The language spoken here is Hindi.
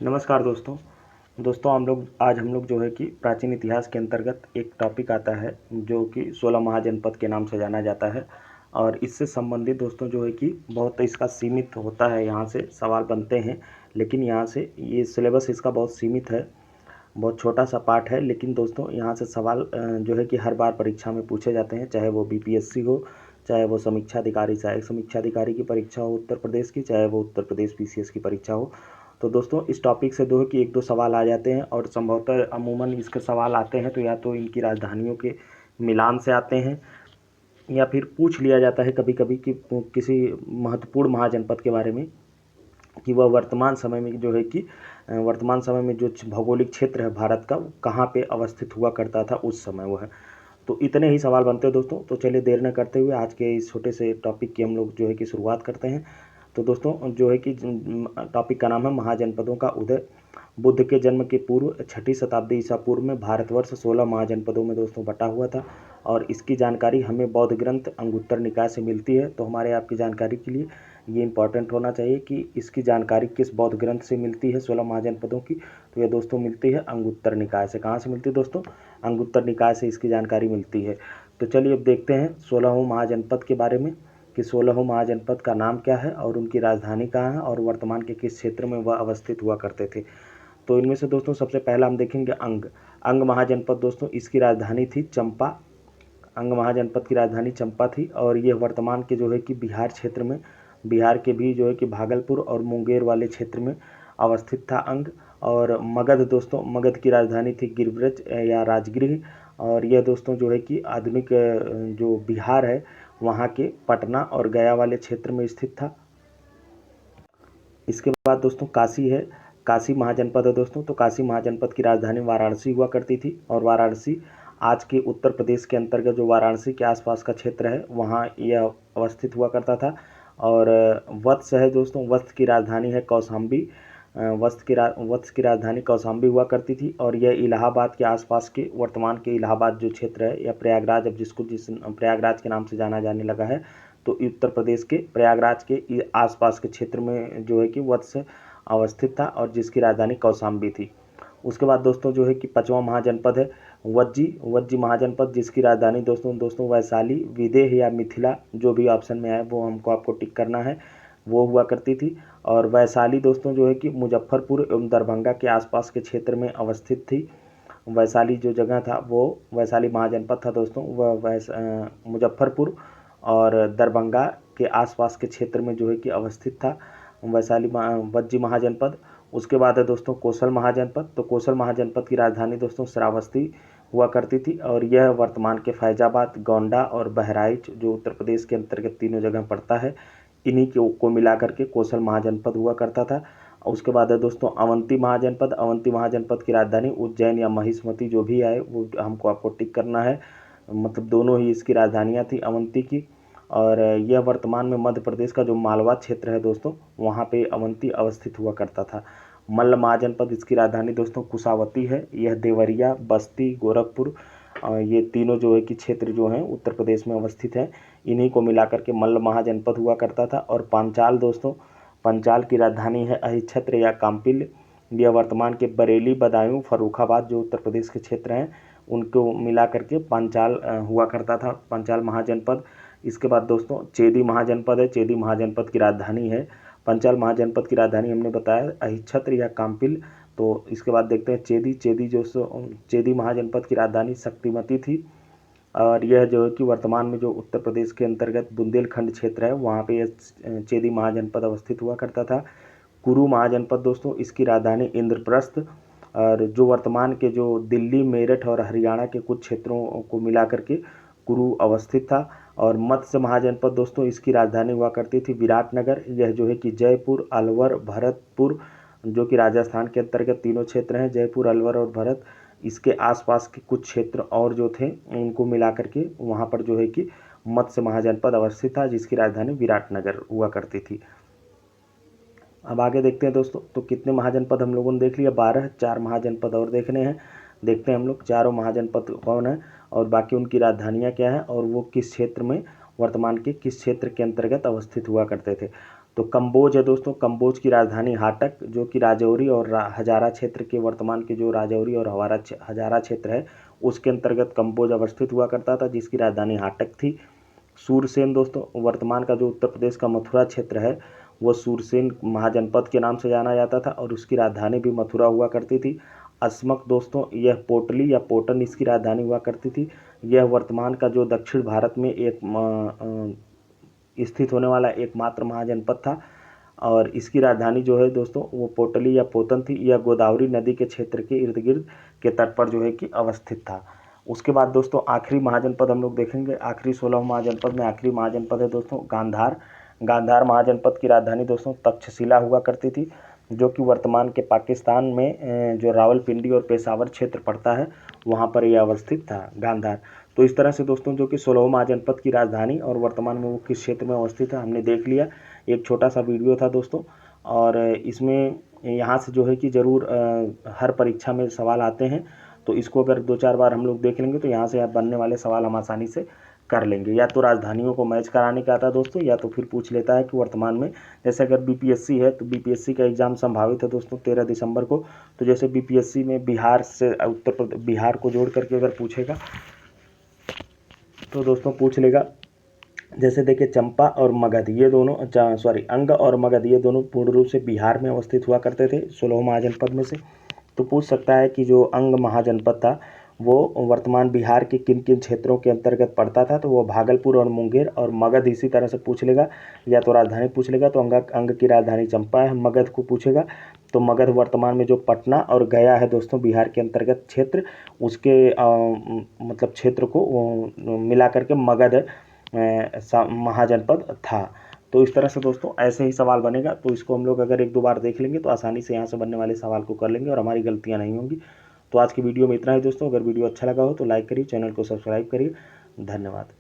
नमस्कार दोस्तों। हम लोग जो है कि प्राचीन इतिहास के अंतर्गत एक टॉपिक आता है जो कि 16 महाजनपद के नाम से जाना जाता है। और इससे संबंधित दोस्तों जो है कि बहुत इसका सीमित होता है, यहाँ से सवाल बनते हैं। लेकिन यहाँ से ये सिलेबस इसका बहुत सीमित है, बहुत छोटा सा पार्ट है। लेकिन दोस्तों यहाँ से सवाल जो है कि हर बार परीक्षा में पूछे जाते हैं, चाहे वो बीपीएससी हो, चाहे वो समीक्षा अधिकारी सहायक समीक्षा अधिकारी की परीक्षा हो उत्तर प्रदेश की, चाहे वो उत्तर प्रदेश पीसीएस की परीक्षा हो। तो दोस्तों इस टॉपिक से दो है कि एक दो सवाल आ जाते हैं, और संभवतः अमूमन इसके सवाल आते हैं तो या तो इनकी राजधानियों के मिलान से आते हैं, या फिर पूछ लिया जाता है कभी कभी कि किसी महत्वपूर्ण महाजनपद के बारे में, कि वह वर्तमान समय में जो है कि वर्तमान समय में जो भौगोलिक क्षेत्र है भारत का, वो कहाँ पे अवस्थित हुआ करता था उस समय वह। तो इतने ही सवाल बनते हैं दोस्तों। तो चलिए देर न करते हुए आज के इस छोटे से टॉपिक की हम लोग जो है कि शुरुआत करते हैं। तो दोस्तों जो है कि टॉपिक का नाम है महाजनपदों का उदय। बुद्ध के जन्म के पूर्व 6ठी शताब्दी ईसा पूर्व में भारतवर्ष 16 महाजनपदों में दोस्तों बटा हुआ था, और इसकी जानकारी हमें बौद्ध ग्रंथ अंगुत्तर निकाय से मिलती है। तो हमारे आपकी जानकारी के लिए ये इंपॉर्टेंट होना चाहिए कि इसकी जानकारी किस बौद्ध ग्रंथ से मिलती है 16 महाजनपदों की। तो ये दोस्तों मिलती है अंगुत्तर निकाय से। कहाँ से मिलती है दोस्तों? अंगुत्तर निकाय से इसकी जानकारी मिलती है। तो चलिए अब देखते हैं 16वें महाजनपद के बारे में, कि 16वें महाजनपद का नाम क्या है और उनकी राजधानी कहाँ है और वर्तमान के किस क्षेत्र में वह अवस्थित हुआ करते थे। तो इनमें से दोस्तों सबसे पहला हम देखेंगे अंग महाजनपद। दोस्तों इसकी राजधानी थी चंपा। अंग महाजनपद की राजधानी चंपा थी, और यह वर्तमान के जो है कि बिहार क्षेत्र में, बिहार के भी जो है कि भागलपुर और मुंगेर वाले क्षेत्र में अवस्थित था अंग। और मगध दोस्तों, मगध की राजधानी थी गिरिब्रज या राजगृह, और यह दोस्तों जो है कि आधुनिक जो बिहार है वहाँ के पटना और गया वाले क्षेत्र में स्थित था। इसके बाद दोस्तों काशी है, काशी महाजनपद है दोस्तों। तो काशी महाजनपद की राजधानी वाराणसी हुआ करती थी, और वाराणसी आज के उत्तर प्रदेश के अंतर्गत जो वाराणसी के आसपास का क्षेत्र है वहाँ यह अवस्थित हुआ करता था। और वत्स है दोस्तों, वत्स की राजधानी है कौशाम्बी। वत्स की राजधानी कौशाम्बी हुआ करती थी, और यह इलाहाबाद के आसपास के, वर्तमान के इलाहाबाद जो क्षेत्र है, या प्रयागराज, अब जिस प्रयागराज के नाम से जाना जाने लगा है, तो उत्तर प्रदेश के प्रयागराज के आसपास के क्षेत्र में जो है कि वत्स अवस्थित था, और जिसकी राजधानी कौशाम्बी थी। उसके बाद दोस्तों जो है कि 5वां महाजनपद है वज्जी महाजनपद, जिसकी राजधानी दोस्तों वैशाली, विदेह या मिथिला, जो भी ऑप्शन में आए वो आपको टिक करना है, वो हुआ करती थी। और वैशाली दोस्तों जो है कि मुजफ्फरपुर एवं दरभंगा के आसपास के क्षेत्र में अवस्थित थी। वैशाली जो जगह था वो वैशाली महाजनपद था दोस्तों, वह मुजफ्फरपुर और दरभंगा के आसपास के क्षेत्र में जो है कि अवस्थित था वज्जी महाजनपद। उसके बाद है दोस्तों कौशल महाजनपद। तो कौशल महाजनपद की राजधानी दोस्तों श्रावस्ती हुआ करती थी, और यह वर्तमान के फैजाबाद, गोंडा और बहराइच, जो उत्तर प्रदेश के अंतर्गत तीनों जगह पड़ता है, इन्हीं को मिलाकर के कौशल महाजनपद हुआ करता था। उसके बाद है दोस्तों अवंती महाजनपद। अवंती महाजनपद की राजधानी उज्जैन या महिष्मती, जो भी आए वो आपको टिक करना है, मतलब दोनों ही इसकी राजधानियाँ थी अवंती की। और यह वर्तमान में मध्य प्रदेश का जो मालवा क्षेत्र है दोस्तों, वहाँ पे अवंती अवस्थित हुआ करता था। मल्ल महाजनपद, इसकी राजधानी दोस्तों कुशावती है। यह देवरिया, बस्ती, गोरखपुर, ये तीनों जो है कि क्षेत्र जो हैं उत्तर प्रदेश में अवस्थित हैं, इन्हीं को मिलाकर के मल्ल महाजनपद हुआ करता था। और पांचाल दोस्तों, पंचाल की राजधानी है अहिच्छत्र या काम्पिल। यह वर्तमान के बरेली, बदायूं, फर्रुखाबाद, जो उत्तर प्रदेश के क्षेत्र हैं, उनको मिला करके पांचाल हुआ करता था, पांचाल महाजनपद। इसके बाद दोस्तों चेदी महाजनपद है। चेदी महाजनपद की राजधानी है, पंचाल महाजनपद की राजधानी हमने बताया अहिच्छत्र या काम्पिल। तो इसके बाद देखते हैं चेदी महाजनपद की राजधानी शक्तिमती थी, और यह जो है कि वर्तमान में जो उत्तर प्रदेश के अंतर्गत बुंदेलखंड क्षेत्र है वहाँ पे यह चेदी महाजनपद अवस्थित हुआ करता था। कुरु महाजनपद दोस्तों, इसकी राजधानी इंद्रप्रस्थ, और जो वर्तमान के जो दिल्ली, मेरठ और हरियाणा के कुछ क्षेत्रों को मिला करके कुरु अवस्थित था। और मत्स्य महाजनपद दोस्तों, इसकी राजधानी हुआ करती थी विराटनगर। यह जो है कि जयपुर, अलवर, भरतपुर, जो कि राजस्थान के अंतर्गत तीनों क्षेत्र हैं, जयपुर, अलवर और भरत, इसके आसपास के कुछ क्षेत्र और जो थे उनको मिला करके वहाँ पर जो है कि मत्स्य महाजनपद अवस्थित था, जिसकी राजधानी विराटनगर हुआ करती थी। अब आगे देखते हैं दोस्तों, तो कितने महाजनपद हम लोगों ने देख लिया? 12। 4 महाजनपद और देखने हैं। देखते हैं हम लोग चारों महाजनपद कौन है, और बाकी उनकी राजधानियाँ क्या है, और वो किस क्षेत्र में, वर्तमान के किस क्षेत्र के अंतर्गत अवस्थित हुआ करते थे। तो कम्बोज है दोस्तों, कम्बोज की राजधानी हाटक, जो कि राजौरी और हजारा क्षेत्र के, वर्तमान के जो राजौरी और हजारा क्षेत्र है उसके अंतर्गत कम्बोज अवस्थित हुआ करता था, जिसकी राजधानी हाटक थी। सूरसेन दोस्तों, वर्तमान का जो उत्तर प्रदेश का मथुरा क्षेत्र है वो सूरसेन महाजनपद के नाम से जाना जाता था और उसकी राजधानी भी मथुरा हुआ करती थी। अस्मक दोस्तों, यह पोटली या पोटन इसकी राजधानी हुआ करती थी। यह वर्तमान का जो दक्षिण भारत में एक स्थित होने वाला एकमात्र महाजनपद था और इसकी राजधानी जो है दोस्तों वो पोटली या पोतन थी। यह गोदावरी नदी के क्षेत्र के इर्द गिर्द के तट पर जो है कि अवस्थित था। उसके बाद दोस्तों आखिरी महाजनपद हम लोग देखेंगे, आखिरी 16 महाजनपद में आखिरी महाजनपद है दोस्तों गांधार। गांधार महाजनपद की राजधानी दोस्तों तक्षशिला हुआ करती थी, जो कि वर्तमान के पाकिस्तान में जो रावलपिंडी और पेशावर क्षेत्र पड़ता है वहाँ पर यह अवस्थित था गांधार। तो इस तरह से दोस्तों जो कि 16 महाजनपद की राजधानी और वर्तमान में वो किस क्षेत्र में अवस्थित है हमने देख लिया। एक छोटा सा वीडियो था दोस्तों, और इसमें यहाँ से जो है कि ज़रूर हर परीक्षा में सवाल आते हैं, तो इसको अगर 2-4 बार हम लोग देख लेंगे तो यहाँ से बनने वाले सवाल हम आसानी से कर लेंगे। या तो राजधानियों को मैच कराने का आता है दोस्तों, या तो फिर पूछ लेता है कि वर्तमान में, जैसे अगर बीपीएससी है तो बीपीएससी का एग्ज़ाम संभावित है दोस्तों 13 दिसंबर को। तो जैसे बीपीएससी में बिहार से उत्तर प्रदेश, बिहार को जोड़ करके अगर पूछेगा तो दोस्तों पूछ लेगा, जैसे देखिए चंपा और मगध ये दोनों, अंग और मगध ये दोनों पूर्ण रूप से बिहार में अवस्थित हुआ करते थे 16 महाजनपद में से। तो पूछ सकता है कि जो अंग महाजनपद था वो वर्तमान बिहार के किन किन क्षेत्रों के अंतर्गत पड़ता था, तो वो भागलपुर और मुंगेर। और मगध इसी तरह से पूछ लेगा, या तो राजधानी पूछ लेगा तो अंग की राजधानी चंपा है। मगध को पूछेगा तो मगध वर्तमान में जो पटना और गया है दोस्तों बिहार के अंतर्गत क्षेत्र, उसके मतलब क्षेत्र को मिला करके मगध महाजनपद था। तो इस तरह से दोस्तों ऐसे ही सवाल बनेगा, तो इसको हम लोग अगर 1-2 बार देख लेंगे तो आसानी से यहाँ से बनने वाले सवाल को कर लेंगे और हमारी गलतियाँ नहीं होंगी। तो आज की वीडियो में इतना ही दोस्तों। अगर वीडियो अच्छा लगा हो तो लाइक करिए, चैनल को सब्सक्राइब करिए। धन्यवाद।